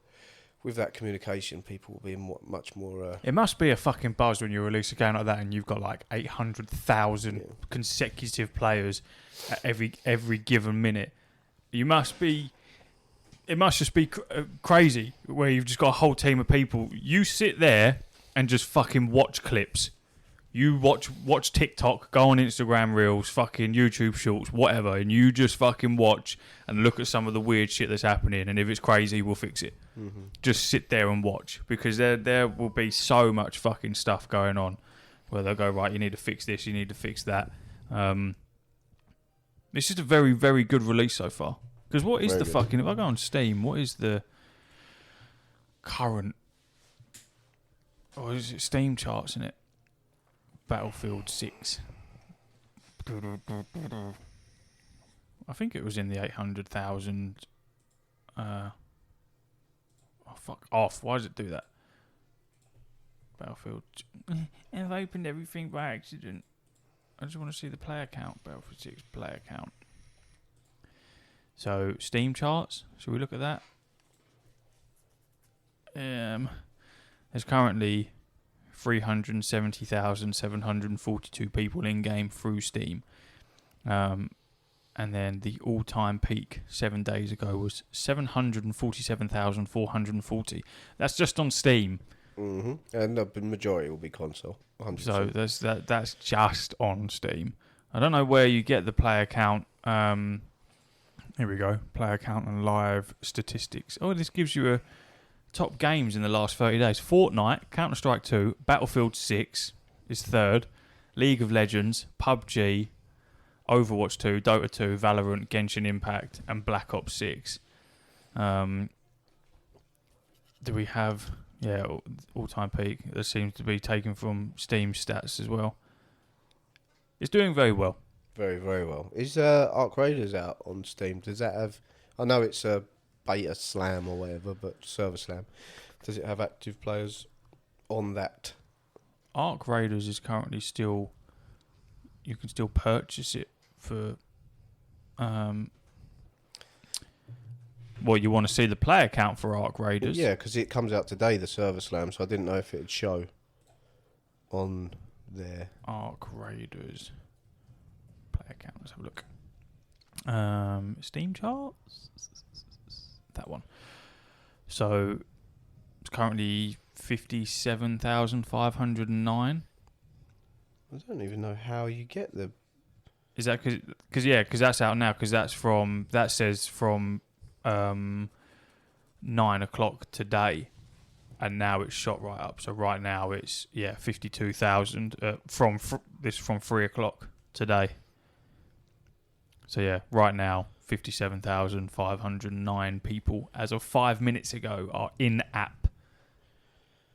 with that communication, people will be much more... It must be a fucking buzz when you release a game like that and you've got like 800,000 consecutive players at every given minute. It must just be crazy where you've just got a whole team of people. You sit there and just fucking watch clips. You watch TikTok, go on Instagram Reels, fucking YouTube Shorts, whatever, and you just fucking watch and look at some of the weird shit that's happening, and if it's crazy, we'll fix it. Mm-hmm. Just sit there and watch, because there will be so much fucking stuff going on where they'll go, right, you need to fix this, you need to fix that. It's just a very, very good release so far. Because what is if I go on Steam, what is the current, or is it Steam charts, isn't it? Battlefield 6. I think it was in the 800,000. Oh, fuck off. Why does it do that? Battlefield. I've opened everything by accident. I just want to see the player count. Battlefield 6 player count. So, Steam charts. Shall we look at that? There's currently 370,742 people in game through Steam, and then the all-time peak 7 days ago was 747,440. That's just on Steam. Mm-hmm. And the majority will be console. 100%. So that's just on Steam. I don't know where you get the player count. Here we go, player count and live statistics. Oh, this gives you a top games in the last 30 days. Fortnite, Counter-Strike 2, Battlefield 6 is third. League of Legends, PUBG, Overwatch 2, Dota 2, Valorant, Genshin Impact, and Black Ops 6. Do we have... Yeah, all-time peak. That seems to be taken from Steam stats as well. It's doing very well. Very, very well. Is Arc Raiders out on Steam? Does that have... I know it's a beta slam or whatever, but server slam. Does it have active players on that? Arc Raiders is currently still... You can still purchase it for... Well, you want to see the player count for Arc Raiders? Yeah, because it comes out today, the server slam, so I didn't know if it would show on there. Arc Raiders... Player count. Let's have a look. Steam charts. That one. So it's currently 57,509. I don't even know how you get the. Is that because that's out now? Because that says from 9 o'clock today, and now it's shot right up. So right now it's 52,000 from 3 o'clock today. So yeah, right now, 57,509 people as of 5 minutes ago are in-app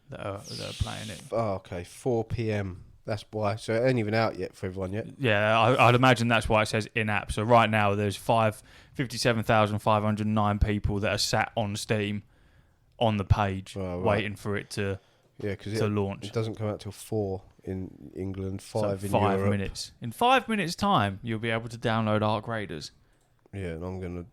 that are playing it. Oh, okay, 4 p.m. That's why. So it ain't even out yet for everyone yet. Yeah, I'd imagine that's why it says in-app. So right now, there's 57,509 people that are sat on Steam on the page waiting for it to launch. It doesn't come out till 4 in England, 5 in 5 Europe. minutes. In 5 minutes' time, you'll be able to download Arc Raiders. Yeah, and I'm gonna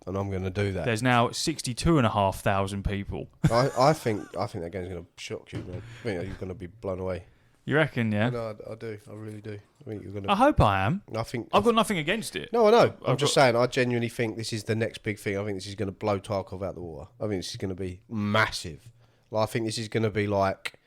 do that. There's now 62,500 people. I think that game's gonna shock you, man. I think you're gonna be blown away. You reckon? Yeah. No, I do. I really do. I think you're gonna. I hope I am. I've got nothing against it. No, I know. I'm just saying. I genuinely think this is the next big thing. I think this is gonna blow Tarkov out the water. I think this is gonna be massive. I think this is gonna be like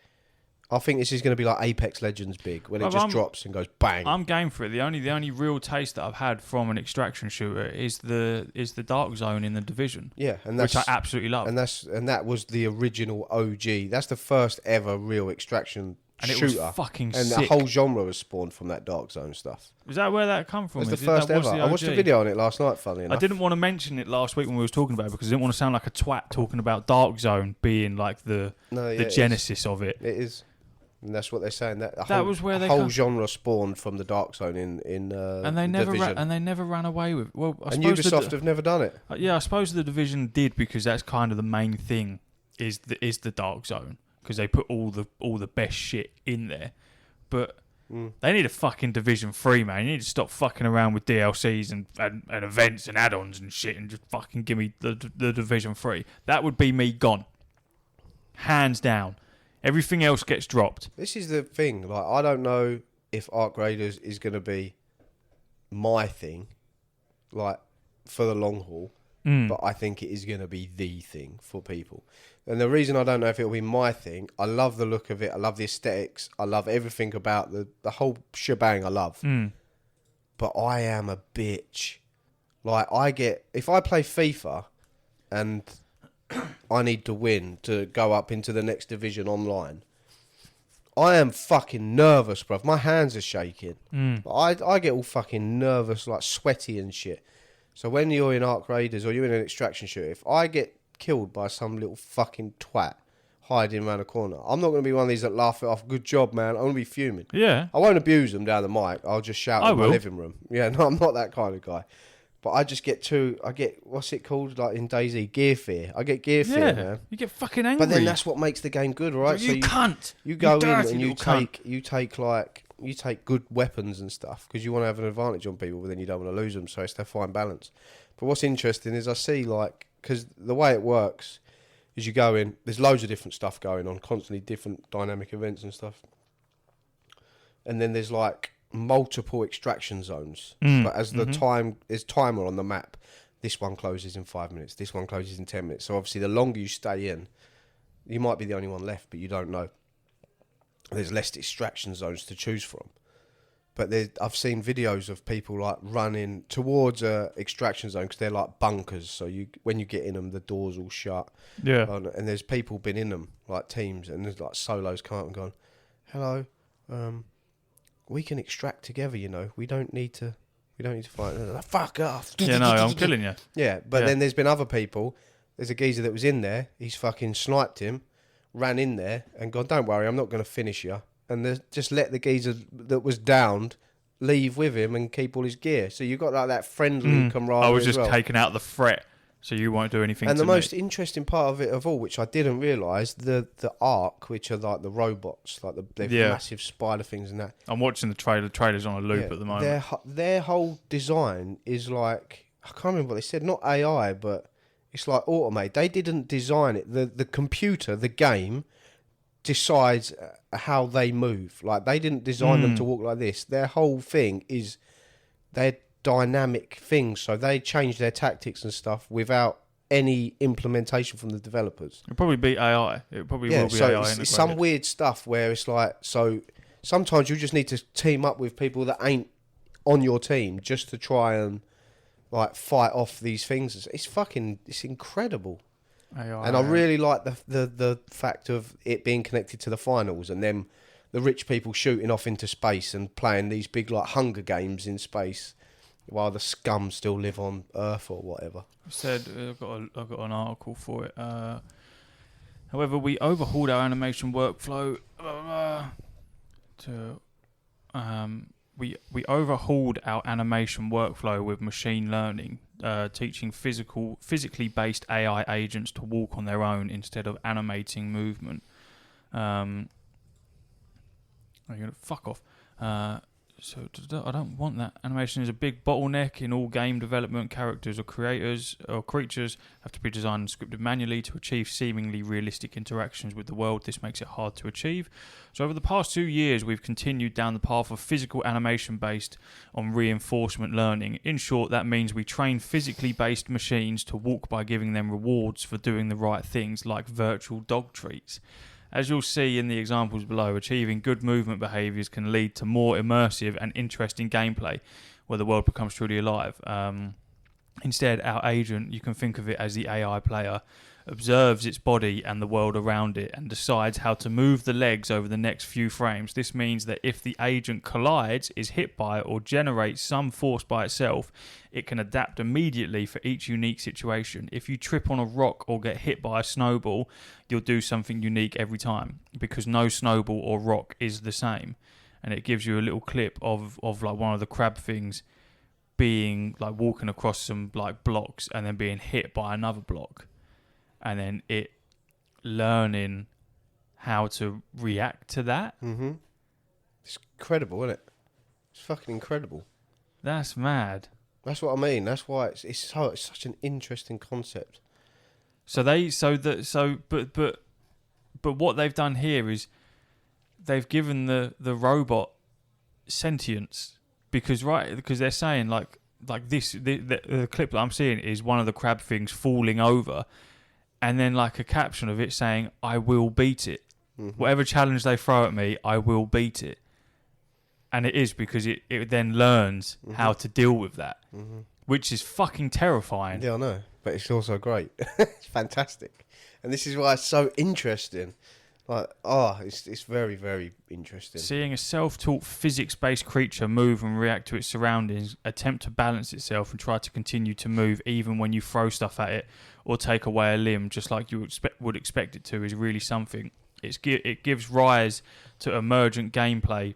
Apex Legends big when it just drops and goes bang. I'm game for it. The only real taste that I've had from an extraction shooter is the Dark Zone in the Division. Yeah, and which I absolutely love. And that was the original OG. That's the first ever real extraction shooter. It was fucking and sick. the whole genre was spawned from that Dark Zone stuff. Is that where that come from? It was the first ever. I watched a video on it last night, funny enough. I didn't want to mention it last week when we was talking about it because I didn't want to sound like a twat talking about Dark Zone being like the genesis of it. It is. And that's what they're saying. That was where they whole genre spawned from the Dark Zone in and they never Division. they never ran away with. Well, and Ubisoft have never done it. Yeah, I suppose the Division did, because that's kind of the main thing is the Dark Zone, because they put all the best shit in there. But they need a fucking Division 3, man. You need to stop fucking around with DLCs and events and add-ons and shit, and just fucking give me the Division 3. That would be me gone, hands down. Everything else gets dropped. This is the thing. Like, I don't know if Arc Raiders is going to be my thing, like, for the long haul. But I think it is going to be the thing for people. And the reason I don't know if it'll be my thing, I love the look of it. I love the aesthetics. I love everything about the whole shebang. I love. But I am a bitch. Like, if I play FIFA and I need to win to go up into the next division online, I am fucking nervous, bruv. My hands are shaking. I get all fucking nervous, like sweaty and shit. So when you're in Arc Raiders or you're in an extraction shooter, if I get killed by some little fucking twat hiding around a corner, I'm not going to be one of these that laugh it off. Good job, man. I'm going to be fuming. Yeah. I won't abuse them down the mic. I'll just shout in my living room. Yeah, no, I'm not that kind of guy. But I just get what's it called, like in DayZ, gear fear. I get gear fear, man. You get fucking angry. But then that's what makes the game good, right? You cunt. You go in and you take good weapons and stuff because you want to have an advantage on people, but then you don't want to lose them. So it's their fine balance. But what's interesting is I see, like, because the way it works is you go in, there's loads of different stuff going on, constantly different dynamic events and stuff. And then there's like multiple extraction zones. But as the there's timer on the map. This one closes in 5 minutes. This one closes in 10 minutes. So obviously the longer you stay in, you might be the only one left, but you don't know. There's less extraction zones to choose from. But I've seen videos of people like running towards a extraction zone because they're like bunkers. So when you get in them, the doors all shut. Yeah. And there's people been in them, like teams, and there's like solos come up and gone, hello, we can extract together, you know. We don't need to fight. And like, fuck off. Yeah, no, I'm killing you. Yeah, but then there's been other people. There's a geezer that was in there. He's fucking sniped him, ran in there, and gone, don't worry, I'm not going to finish you. And just let the geezer that was downed leave with him and keep all his gear. So you've got like that friendly camaraderie. I was just taking out the threat, so you won't do anything. And to the most interesting part of it of all, which I didn't realise, the Ark, which are like the robots, like the massive spider things and that. I'm watching the trailer. The trailer's on a loop at the moment. Their whole design is like, I can't remember what they said, not AI, but it's like automated. They didn't design it. The computer, the game, decides how they move. Like, they didn't design them to walk like this. Their whole thing is they're dynamic things, so they change their tactics and stuff without any implementation from the developers. It'll probably be AI. It probably will be so AI. It's some weird stuff where it's like, so sometimes you just need to team up with people that ain't on your team just to try and like fight off these things. It's incredible. AI. And I really like the fact of it being connected to the finals and then the rich people shooting off into space and playing these big like Hunger Games in space while the scum still live on Earth or whatever. I said I've got an article for it. However, we overhauled our animation workflow we overhauled our animation workflow with machine learning, teaching physically based AI agents to walk on their own instead of animating movement. Are you gonna fuck off? So I don't want that. Animation is a big bottleneck in all game development. Characters or creators or creatures have to be designed and scripted manually to achieve seemingly realistic interactions with the world. This makes it hard to achieve. So over the past 2 years, we've continued down the path of physical animation based on reinforcement learning. In short, that means we train physically based machines to walk by giving them rewards for doing the right things, like virtual dog treats. As you'll see in the examples below, achieving good movement behaviours can lead to more immersive and interesting gameplay, where the world becomes truly alive. Instead, our agent, you can think of it as the AI player, observes its body and the world around it, and decides how to move the legs over the next few frames. This means that if the agent collides, is hit by, or generates some force by itself, it can adapt immediately for each unique situation. If you trip on a rock or get hit by a snowball, you'll do something unique every time, because no snowball or rock is the same. And it gives you a little clip of like one of the crab things being like walking across some like blocks and then being hit by another block, and then it learning how to react to that. Mm-hmm. It's incredible, isn't it? It's fucking incredible. That's mad. That's what I mean. That's why it's such an interesting concept. But what they've done here is they've given the robot sentience. Because they're saying like this the clip that I'm seeing is one of the crab things falling over, and then like a caption of it saying, "I will beat it. Mm-hmm. Whatever challenge they throw at me, I will beat it." And it is because it then learns how to deal with that, which is fucking terrifying. Yeah, I know, but it's also great. It's fantastic, and this is why it's so interesting. Like, it's very, very interesting. Seeing a self-taught physics-based creature move and react to its surroundings, attempt to balance itself and try to continue to move even when you throw stuff at it or take away a limb, just like you would expect it to, is really something. It gives rise to emergent gameplay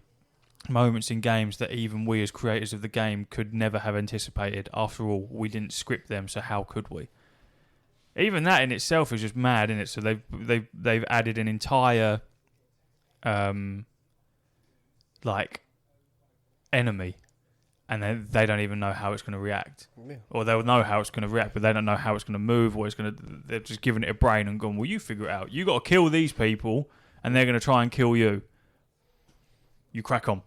moments in games that even we as creators of the game could never have anticipated. After all, we didn't script them, so how could we? Even that in itself is just mad, isn't it? So they've added an entire like enemy, and then they don't even know how it's going to react, or they'll know how it's going to react, but they don't know how it's going to move, or it's going to. They're just giving it a brain and going, "Well, you figure it out. You got to kill these people, and they're going to try and kill you. You crack on,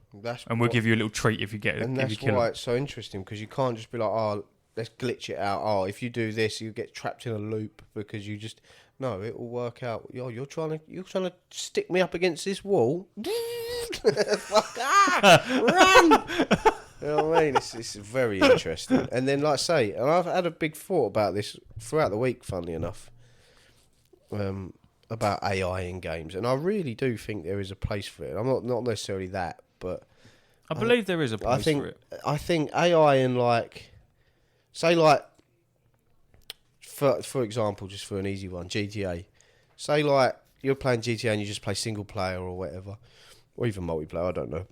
and we'll give you a little treat if you get it. And that's why it's so interesting, because you can't just be like, oh, let's glitch it out. Oh, if you do this, you get trapped in a loop because you just no. It will work out. You're trying to stick me up against this wall. Fuck run! You know what I mean? It's very interesting. And then, like I say, and I've had a big thought about this throughout the week. Funnily enough, about AI in games, and I really do think there is a place for it. I'm not necessarily that, but I believe there is a place for it. I think AI in like. Say like, for example, just for an easy one, GTA. Say like you're playing GTA and you just play single player or whatever, or even multiplayer. I don't know.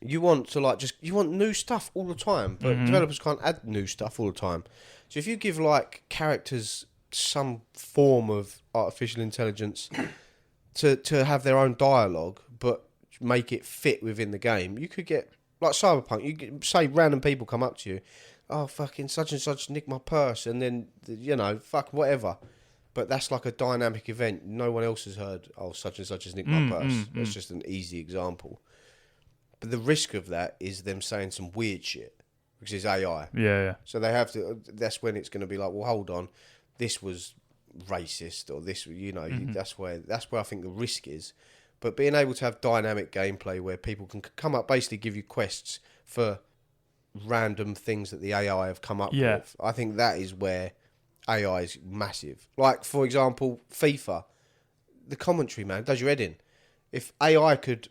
You want to you want new stuff all the time, but developers can't add new stuff all the time. So if you give like characters some form of artificial intelligence to have their own dialogue, but make it fit within the game, you could get like Cyberpunk. You could say random people come up to you. Oh, fucking such and such nicked my purse, and then, fuck whatever. But that's like a dynamic event. No one else has heard, oh, such and such has nicked my purse. That's just an easy example. But the risk of that is them saying some weird shit, because it's AI. Yeah. So they have to, that's when it's going to be like, well, hold on, this was racist, or this, that's where I think the risk is. But being able to have dynamic gameplay where people can come up, basically give you quests for random things that the AI have come up with. I think that is where AI is massive. Like, for example, FIFA. The commentary, man, does your head in. If AI could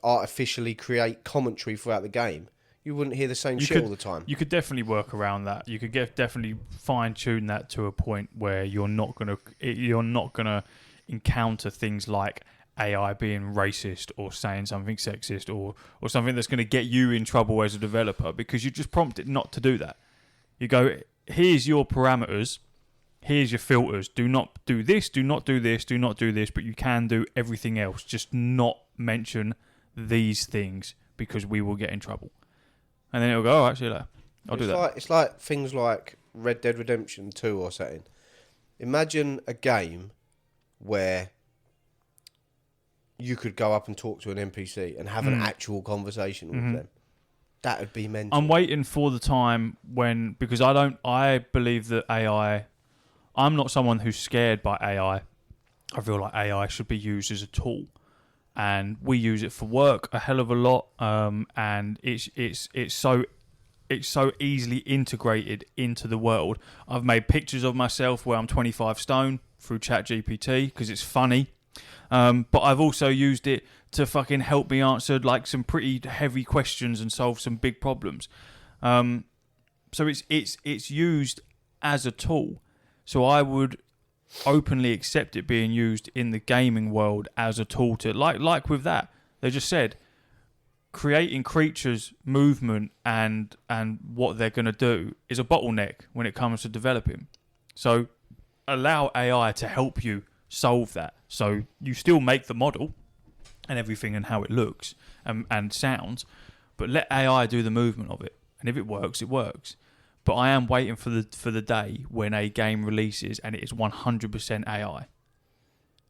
artificially create commentary throughout the game, you wouldn't hear the same shit all the time. You could definitely work around that. You could definitely fine-tune that to a point where you're not gonna encounter things like AI being racist or saying something sexist or something that's going to get you in trouble as a developer, because you just prompt it not to do that. You go, here's your parameters, here's your filters. Do not do this, do not do this, do not do this, but you can do everything else. Just not mention these things because we will get in trouble. And then it'll go, oh, actually, I'll do that. It's like things like Red Dead Redemption 2 or something. Imagine a game where you could go up and talk to an NPC and have an actual conversation with them. That would be mental. I'm waiting for the time when, because I believe that AI, I'm not someone who's scared by AI. I feel like AI should be used as a tool, and we use it for work a hell of a lot. And it's it's so easily integrated into the world. I've made pictures of myself where I'm 25 stone through ChatGPT because it's funny. But I've also used it to fucking help me answer like some pretty heavy questions and solve some big problems. So it's used as a tool. So I would openly accept it being used in the gaming world as a tool to like with that. They just said creating creatures' movement and what they're going to do is a bottleneck when it comes to developing. So allow AI to help you solve that. So you still make the model and everything and how it looks and sounds, but let AI do the movement of it. And if it works, it works. But I am waiting for the day when a game releases and it is 100% AI.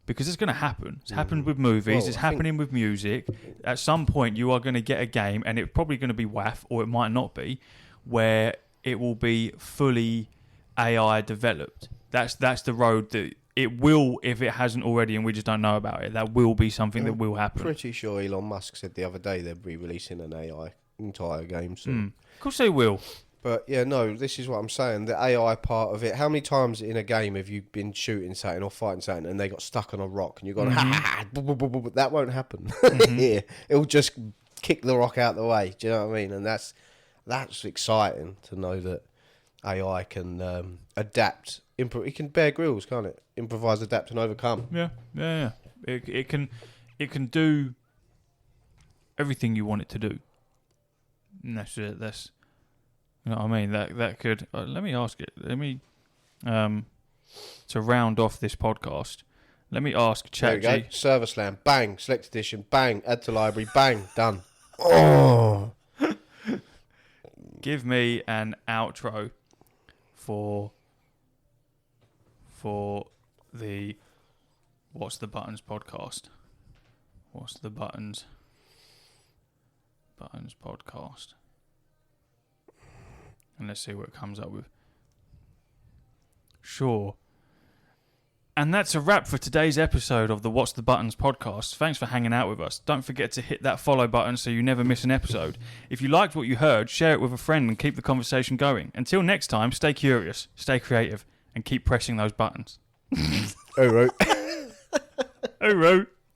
Because it's going to happen. It's happened with movies. Well, it's happening with music. At some point, you are going to get a game, and it's probably going to be WAF, or it might not be, where it will be fully AI developed. That's the road that it will, if it hasn't already, and we just don't know about it. That will be something that will happen. Pretty sure Elon Musk said the other day they'll be releasing an AI entire game soon. Of course they will. But yeah, no, this is what I'm saying. The AI part of it. How many times in a game have you been shooting something or fighting something and they got stuck on a rock and you've gone, that won't happen here. It'll just kick the rock out the way. Do you know what I mean? And that's exciting to know that AI can adapt. It can Bear Grylls, can't it? Improvise, adapt, and overcome. Yeah. It can do everything you want it to do. And that's it. That's, you know what I mean? That could. Let me ask it. Let me to round off this podcast. Let me ask There ChatGPT. we go. Server Slam, bang. Select edition, bang. Add to library, bang. Done. Oh. Give me an outro for the What's the Buttons podcast. What's the Buttons podcast. And let's see what it comes up with. Sure. And that's a wrap for today's episode of the What's the Buttons podcast. Thanks for hanging out with us. Don't forget to hit that follow button so you never miss an episode. If you liked what you heard, share it with a friend and keep the conversation going. Until next time, stay curious, stay creative, and keep pressing those buttons. Oh, right. Oh, right.